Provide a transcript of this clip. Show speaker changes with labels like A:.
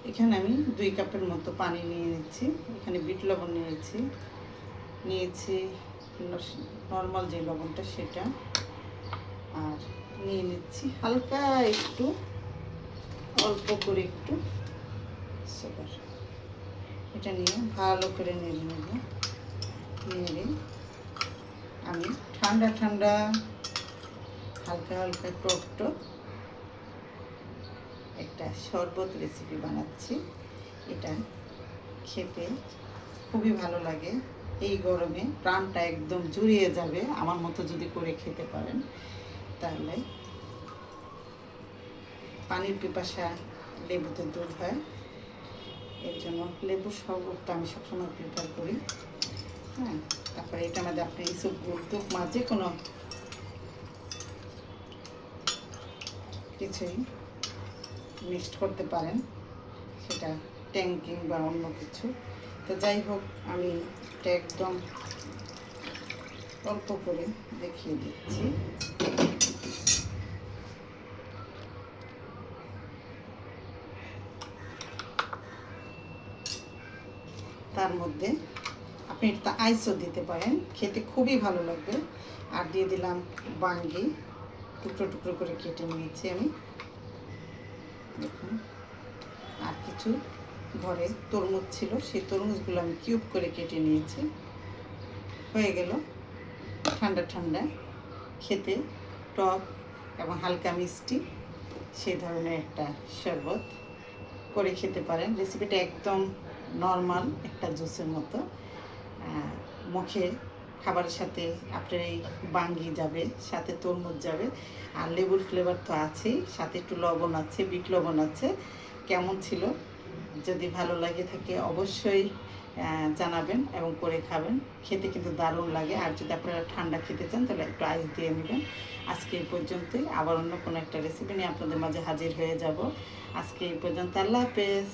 A: এখানে আমি 2 কাপের মতো পানি নিয়ে নিচ্ছি। এখানে বিট লবণ নিয়েছি নর্মাল যে লবণটা সেটা, আর নিয়ে নিচ্ছি হালকা একটু অল্প করে একটু সুগার। এটা নিয়ে ভালো করে নেড়ে নেব। নেড়ে আমি ঠান্ডা ঠান্ডা হালকা হালকা টক একটা শরবত রেসিপি বানাচ্ছি। এটা খেতে খুবই ভালো লাগে। এই গরমে প্রাণটা একদম জুড়িয়ে যাবে আমার মতো যদি করে খেতে পারেন। তাহলে পানির পিপাসা লেবুতে দূর হয়। এর জন্য লেবুর শরবতটা আমি সবসময় প্রিফার করি। হ্যাঁ, তারপরে এটার মধ্যে আপনি ইসুপ গুড়, দুধ, যে কোনো কিছুই মিক্সড করতে পারেন, সেটা ট্যাঙ্কিং বা অন্য কিছু। তো যাই হোক, আমি এটা একদম অল্প করে দেখিয়ে দিচ্ছি। তার মধ্যে আপনি এটা আইসও দিতে পারেন, খেতে খুবই ভালো লাগবে। আর দিয়ে দিলাম বাঙ্গি, টুকরো টুকরো করে কেটে নিয়েছি আমি, দেখুন। আর কিছু ঘরে তরমুজ ছিল, সেই তরমুজগুলো আমি কিউব করে কেটে নিয়েছি। হয়ে গেল ঠান্ডা ঠান্ডা খেতে টক এবং হালকা মিষ্টি সেই ধরনের একটা শরবত করে খেতে পারেন। রেসিপিটা একদম নর্মাল একটা জুসের মতো। মুখে খাবারের সাথে আপনার এই বাঙ্গি যাবে, সাথে তরমুজ যাবে, আর লেবুর ফ্লেভার তো আছেই, সাথে একটু লবণ আছে, বিট লবণ আছে। কেমন ছিল? যদি ভালো লাগে থাকে অবশ্যই জানাবেন এবং করে খাবেন। খেতে কিন্তু দারুণ লাগে। আর যদি আপনারা ঠান্ডা খেতে চান তাহলে একটু আইস দিয়ে নেবেন। আজকে এই পর্যন্তই। আবার অন্য কোনো একটা রেসিপি নিয়ে আপনাদের মাঝে হাজির হয়ে যাব। আজকে এই পর্যন্ত। আল্লাহ হাফেজ।